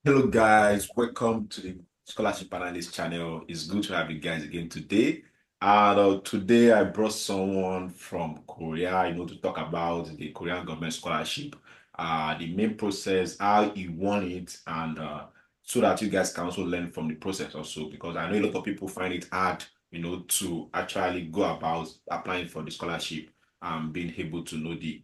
Hello guys, welcome to the Scholarship Analyst channel. It's good to have you guys again today. And today I brought someone from Korea, to talk about the Korean government scholarship, the main process, how he won it, and so that you guys can also learn from the process also, because I know a lot of people find it hard, to actually go about applying for the scholarship and being able to know the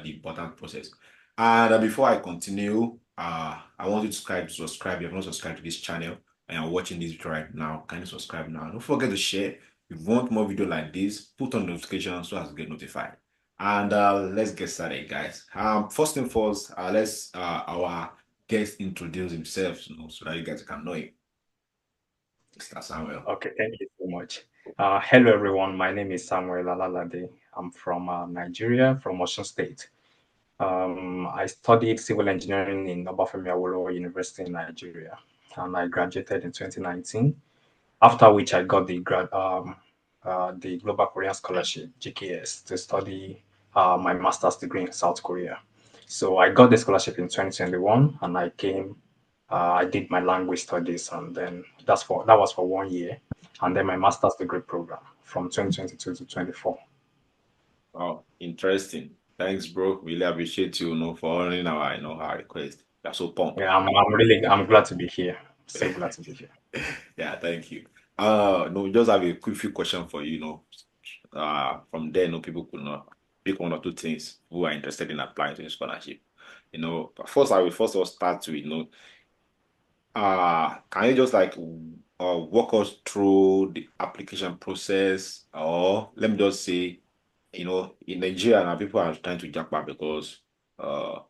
important process. And before I continue, I want you to subscribe. If you have not subscribed to this channel and you're watching this video right now, kindly subscribe now. Don't forget to share. If you want more video like this, put on notifications so as to get notified. And let's get started, guys. First and first, let's our guest introduce himself, so that you guys can know him. Mr. Samuel. Okay, thank you so much. Hello, everyone. My name is Samuel Alalade. I'm from Nigeria, from Osun State. I studied civil engineering in Obafemi Awolowo University in Nigeria, and I graduated in 2019. After which, I got the Global Korean Scholarship (GKS) to study my master's degree in South Korea. So I got the scholarship in 2021, and I came. I did my language studies, and then that was for 1 year, and then my master's degree program from 2022 to 24. Oh, interesting. Thanks, bro. Really appreciate you, for honoring our request. You're so pumped. Yeah, I'm glad to be here. So glad to be here. Yeah, thank you. No, just have a quick few question for you, from there, people could not pick one or two things who are interested in applying to the scholarship. But first I will first of all start with, can you just like walk us through the application process, or let me just say, in Nigeria now people are trying to jump uh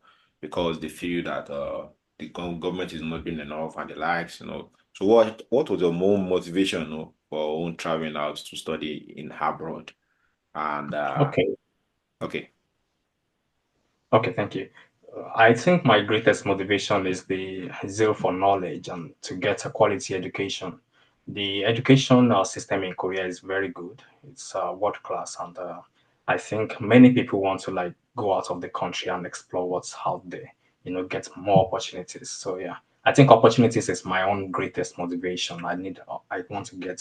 because they feel that the government is not doing enough and the likes, So what was your more motivation, for own traveling out to study in abroad? And Okay. okay. Okay, thank you. I think my greatest motivation is the zeal for knowledge and to get a quality education. The education system in Korea is very good. It's world class, and I think many people want to like go out of the country and explore what's out there. Get more opportunities. So yeah, I think opportunities is my own greatest motivation. I want to get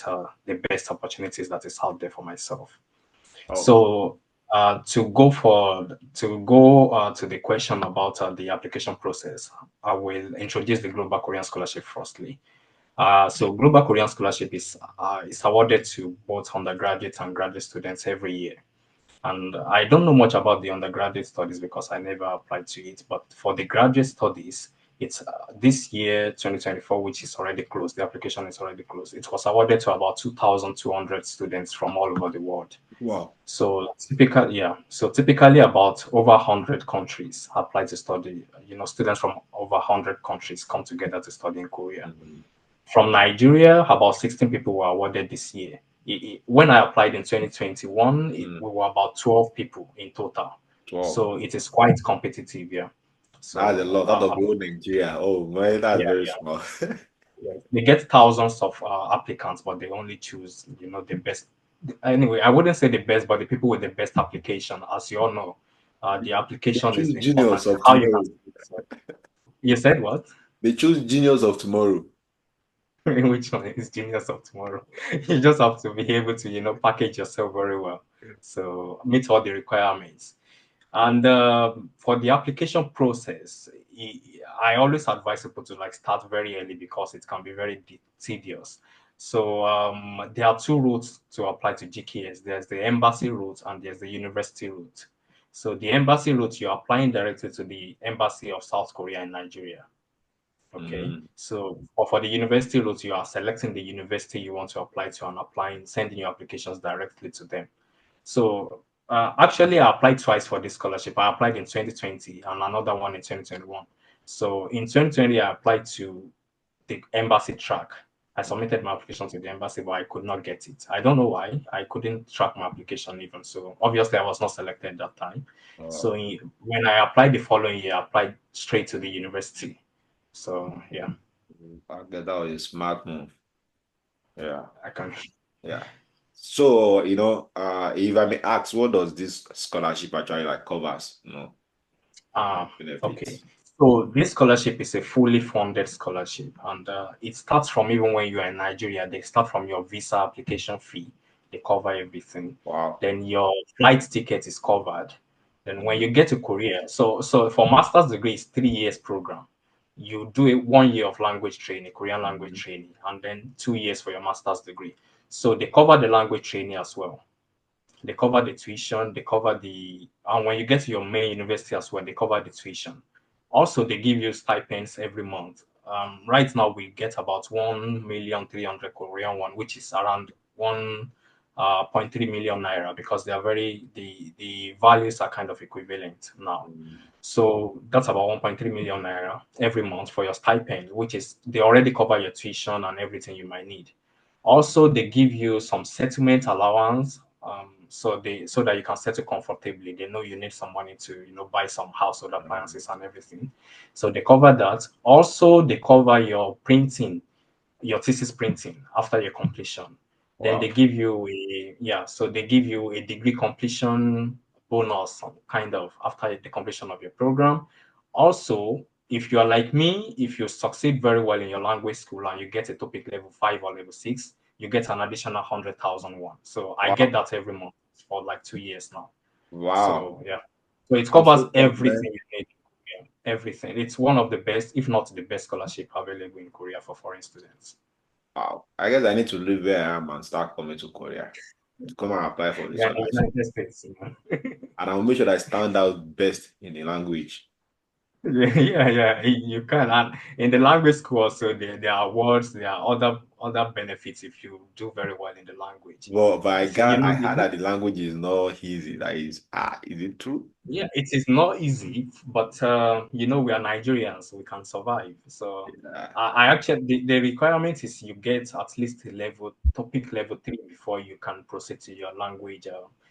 the best opportunities that is out there for myself. Oh, So to the question about the application process, I will introduce the Global Korean Scholarship firstly. So Global Korean Scholarship is awarded to both undergraduate and graduate students every year. And I don't know much about the undergraduate studies because I never applied to it. But for the graduate studies, it's this year, 2024, which is already closed. The application is already closed. It was awarded to about 2,200 students from all over the world. wow. So typically about over 100 countries apply to study. Students from over 100 countries come together to study in Korea. Mhm. From Nigeria, about 16 people were awarded this year. When I applied in 2021, Mm, we were about 12 people in total. 12. So it is quite competitive, yeah. That's a So lot out of the whole Nigeria. Oh man, that's yeah, very yeah, small. yeah. They get thousands of applicants, but they only choose, the best. Anyway, I wouldn't say the best, but the people with the best application, as you all know, the They application is choose important. genius of How you can. tomorrow. You said what? They choose genius of tomorrow. Which one is genius of tomorrow? You just have to be able to, package yourself very well. So meet all the requirements. And for the application process, I always advise people to like start very early because it can be very tedious. So there are two routes to apply to GKS. There's the embassy route and there's the university route. So the embassy route, you're applying directly to the embassy of South Korea in Nigeria. Okay, Mm, so for the university route, you are selecting the university you want to apply to and applying, sending your applications directly to them. So actually, I applied twice for this scholarship. I applied in 2020 and another one in 2021. So in 2020, I applied to the embassy track. I submitted my application to the embassy, but I could not get it. I don't know why. I couldn't track my application even. So obviously, I was not selected that time. uh, So when I applied the following year, I applied straight to the university. So yeah, that was a smart move. Yeah, I can. yeah. So, if I may ask, what does this scholarship actually like covers, Ah, okay. benefits? So this scholarship is a fully funded scholarship, and it starts from even when you are in Nigeria. They start from your visa application fee. They cover everything. Wow. Then your flight ticket is covered. Then when Mm, you get to Korea, so for master's degree, it's 3 years program. You do a 1 year of language training, Korean language mm, training, and then 2 years for your master's degree. So they cover the language training as well. They cover the tuition, they cover the, and when you get to your main university as well, they cover the tuition. Also, they give you stipends every month. Right now, we get about 1,300,000 Korean won, which is around 1.3 million naira, because they are the values are kind of equivalent now. mm. So that's about 1.3 million naira every month for your stipend, which is they already cover your tuition and everything you might need. Also, they give you some settlement allowance, so that you can settle comfortably. They know you need some money to buy some household appliances and everything. So they cover that. Also, they cover your printing, your thesis printing after your completion. Then they Wow. give you so they give you a degree completion bonus, kind of, after the completion of your program. Also, if you are like me, if you succeed very well in your language school and you get a topic level 5 or level 6, you get an additional 100,000 won. So I get Wow. that every month for like 2 years now. Wow. So yeah, so it I'm covers so pumped, man. everything you need. Yeah, everything. It's one of the best, if not the best, scholarship available in Korea for foreign students. Wow. I guess I need to leave where I am and start coming to Korea to come and apply for the Yeah, in the scholarship. United States. And I'll make sure that I stand out best in the language. Yeah, yeah, yeah. You can. And in the language school also, there are awards, there are other benefits if you do very well in the language. But I If you got, know, I heard that the language is not easy. That is it true? yeah, it is not easy, but we are Nigerians, we can survive. So Yeah. I actually, the requirement is you get at least a level, topic level 3, before you can proceed to your language,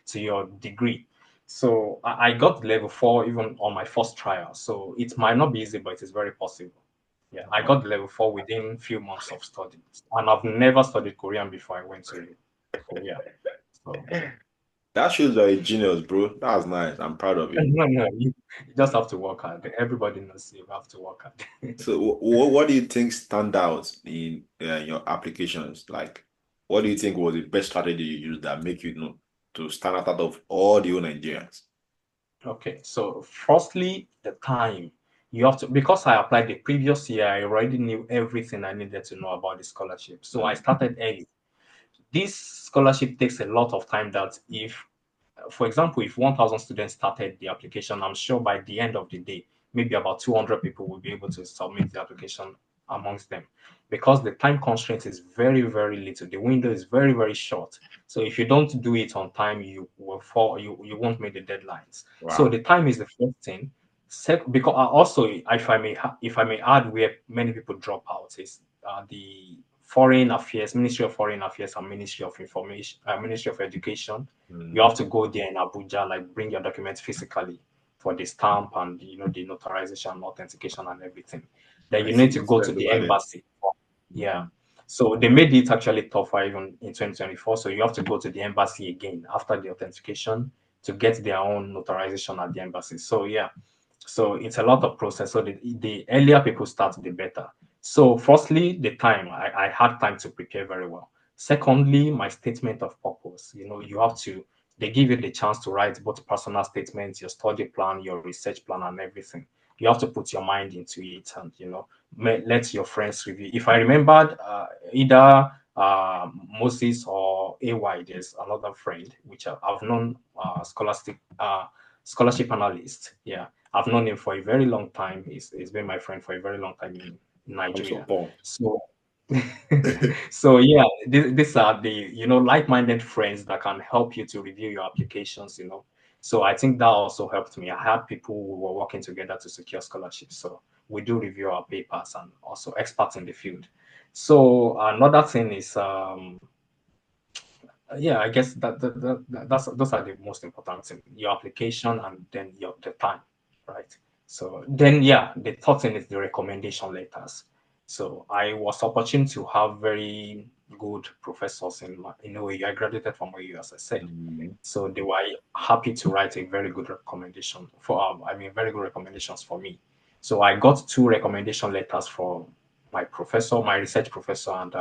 to your degree. So I got level 4 even on my first trial. So it might not be easy, but it is very possible. Yeah, I got level 4 within few months of study, and I've never studied Korean before I went to Korea. So yeah. That shows you're a genius, bro. That's nice. I'm proud of you. No, no, you just have to work hard. Everybody knows you have to work hard. So, what do you think stand out in your applications? Like, what do you think was the best strategy you used that make you know to stand out of all the old Nigerians? Okay, so firstly, the time. You have to, because I applied the previous year, I already knew everything I needed to know about the scholarship. So I Mm, started early. This scholarship takes a lot of time, that if, for example, if 1,000 students started the application, I'm sure by the end of the day, maybe about 200 people will be able to submit the application amongst them, because the time constraint is very, very little. The window is very, very short. So if you don't do it on time, you will fall, you won't make the deadlines. So wow. the time is the first thing. Because also, if I may add, where many people drop out is the Foreign Affairs, Ministry of Foreign Affairs, and Ministry of Information, Ministry of Education. You Mm. have to go there in Abuja, like bring your documents physically for the stamp and the notarization, authentication, and everything. Then I you see need to the go to stress the over there. embassy. Yeah. Mhm. So they made it actually tougher even in 2024. So you have to go to the embassy again after the authentication to get their own notarization at the embassy. So yeah, so it's a lot of process. So the earlier people start, the better. So firstly, the time. I had time to prepare very well. Secondly, my statement of purpose. You have to, they give you the chance to write both personal statements, your study plan, your research plan, and everything. You have to put your mind into it, and let your friends review. If I remembered, either Moses or AY, there's another friend which I've known, scholarship analyst. Yeah, I've known him for a very long time. He's been my friend for a very long time in I'm so Nigeria. pumped. So, so yeah, these are the like-minded friends that can help you to review your applications. So I think that also helped me. I had people who were working together to secure scholarships. So we do review our papers, and also experts in the field. So another thing is, yeah, I guess that's those are the most important thing: your application, and then the time, right? So then, yeah, the third thing is the recommendation letters. So I was opportune to have very good professors in OAU. I graduated from OAU, as I said. Mhm. So they were happy to write a very good recommendation for, very good recommendations for me. So I got two recommendation letters from my professor, my research professor, and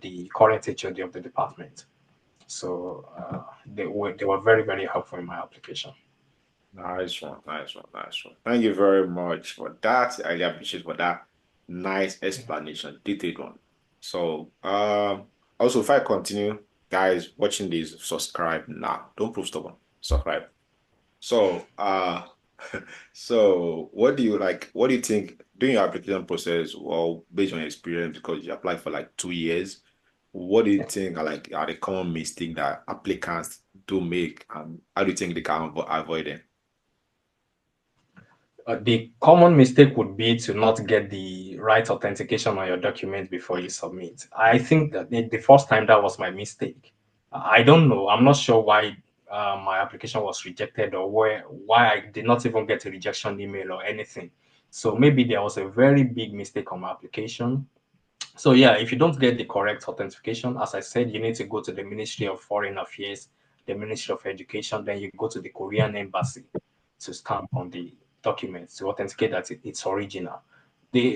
the current HOD of the department. So they were very very helpful in my application. Nice one, nice one, nice one. Thank you very much for that. I really appreciate for that nice explanation, detailed one. So, also if I continue, guys watching this, subscribe now. Don't prove stubborn. Subscribe. So, so what do you like? What do you think during your application process, well, based on your experience, because you applied for like 2 years, what do you think are the common mistake that applicants do make, and how do you think they can avoid them? The common mistake would be to not get the right authentication on your document before you submit. I think that the first time that was my mistake. I don't know. I'm not sure why my application was rejected or why I did not even get a rejection email or anything. So maybe there was a very big mistake on my application. So yeah, if you don't get the correct authentication, as I said, you need to go to the Ministry of Foreign Affairs, the Ministry of Education, then you go to the Korean embassy to stamp on the document to authenticate that it's original.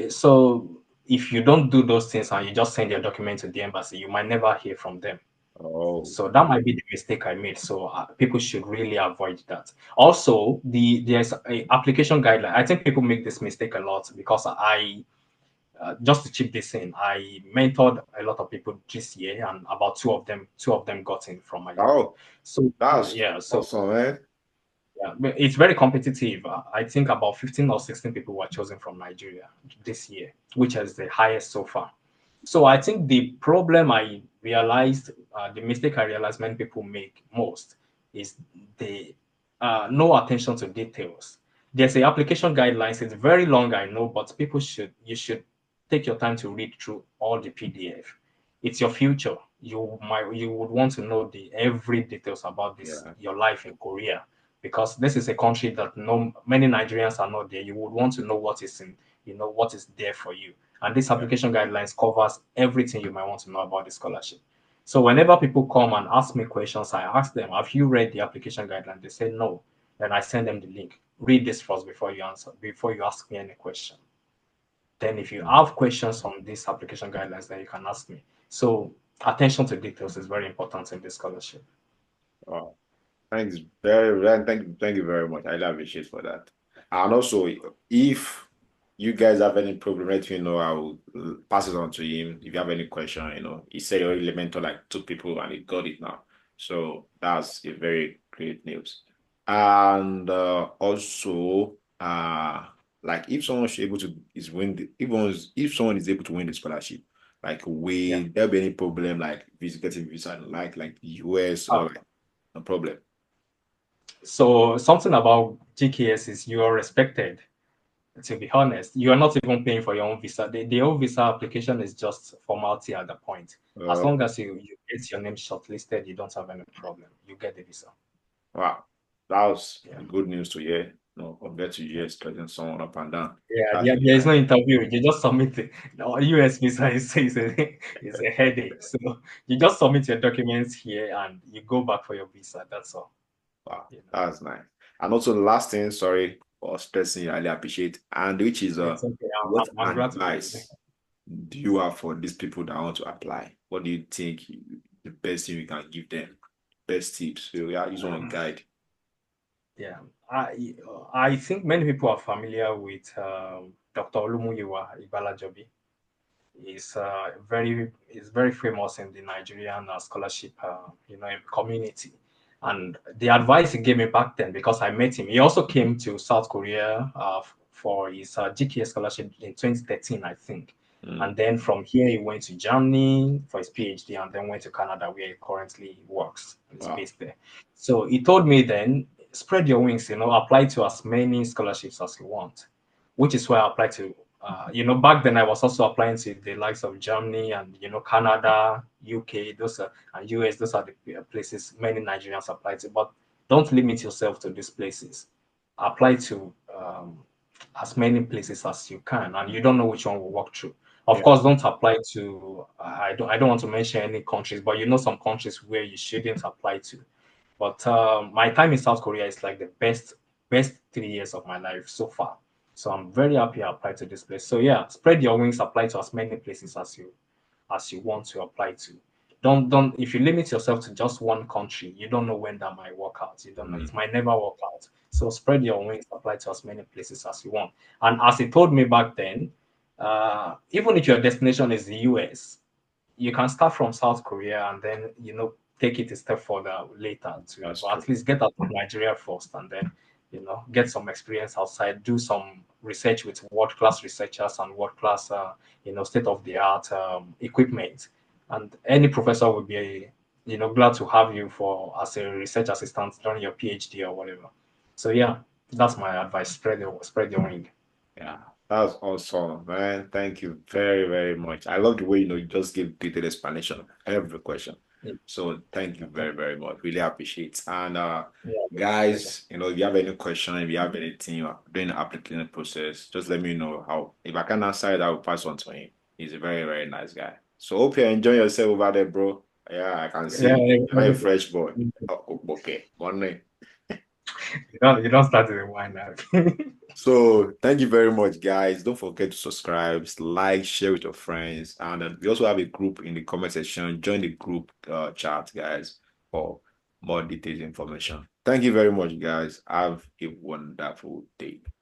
So if you don't do those things and you just send your document to the embassy, you might never hear from them. Oh, So that might be the mistake I made. So people should really avoid that. Also, there's a application guideline. I think people make this mistake a lot because I just to chip this in, I mentored a lot of people this year, and about two of them got in from my unit. oh, So that's yeah, so awesome, man. yeah, but it's very competitive. I think about 15 or 16 people were chosen from Nigeria this year, which is the highest so far. So I think the problem I realized, the mistake I realized many people make most is the no attention to details. There's a application guidelines. It's very long, I know, but you should take your time to read through all the PDF. It's your future. You would want to know the every details about this Yeah, your life in Korea, because this is a country that no many Nigerians are not there. You would want to know what is there for you. And this yeah. application guidelines covers everything you might want to know about the scholarship. So whenever people come and ask me questions, I ask them, have you read the application guideline? They say no. Then I send them the link. Read this first before you ask me any question. Then if you Mm. have questions on these application guidelines, then you can ask me. So attention to details is very important in this scholarship. Wow. Thanks very, very thank you very much. I really appreciate for that. And also, if you guys have any problem, let me know. I will pass it on to him. If you have any question, he said he already mentored like two people and he got it now. So that's a very great news. And also, like if someone is able to is win the, if someone is able to win the scholarship, like Yeah. will there be any problem like getting visa like the US or like no problem? So something about GKS is you are respected. To be honest, you are not even paying for your own visa. The whole visa application is just formality at the point. As long Okay. as you get your name shortlisted, you don't have any problem. You get the visa. Wow. That was Yeah. good news to hear. Compared to US getting someone up and down. Yeah, That's really there is nice. no interview. You just submit it. No, US visa is a headache. So you just submit your documents here and you go back for your visa. That's all. Wow. You know, That's nice. And also the last thing, sorry for stressing, I really appreciate. And which is it's okay. what I'm glad to be with you. advice do you have for these people that want to apply? What do you think the best thing we can give them? Best tips. So yeah, use one guide. Yeah, I think many people are familiar with Dr. Olumuyiwa Ibalajobi. Is very famous in the Nigerian scholarship community. And the advice he gave me back then, because I met him, he also came to South Korea for his GKS scholarship in 2013, I think. Mm. And then from here, he went to Germany for his PhD and then went to Canada, where he currently works. He's Wow. based there. So he told me then, spread your wings, apply to as many scholarships as you want, which is why I applied to back then I was also applying to the likes of Germany and Canada, UK, those are and US. Those are the places many Nigerians apply to. But don't limit yourself to these places. Apply to as many places as you can, and you don't know which one will work through. Of Yeah. course, don't apply to. I don't want to mention any countries, but some countries where you shouldn't apply to. But my time in South Korea is like the best 3 years of my life so far. So I'm very happy I applied to this place. So yeah, spread your wings, apply to as many places as you want to apply to. Don't if you limit yourself to just one country, you don't know when that might work out. You don't know. It Mm, might never work out. So spread your wings, apply to as many places as you want. And as he told me back then, even if your destination is the US, you can start from South Korea and then take it a step further later to, that's but true. at least get out of Nigeria first and then get some experience outside, do some research with world class researchers and world class state of the art equipment, and any professor would be glad to have you for as a research assistant during your PhD or whatever. So yeah, that's my advice: spread your wing. Yeah, that's awesome, man. Thank you very, very much. I love the way you just give detailed explanation of every question. Yeah, So thank you very, very much. Really appreciate it. And yeah. guys, if you have any question, if you have anything you are doing the application process, just let me know how. If I can answer it, I will pass on to him. He's a very, very nice guy. So hope you enjoy yourself over there, bro. Yeah, I can Yeah, see you're a you fresh boy. Oh, okay. Morning. don't start with a wine now. So thank you very much, guys. Don't forget to subscribe, like, share with your friends, and we also have a group in the comment section. Join the group chat, guys, for more detailed information. Thank you very much, guys. Have a wonderful day.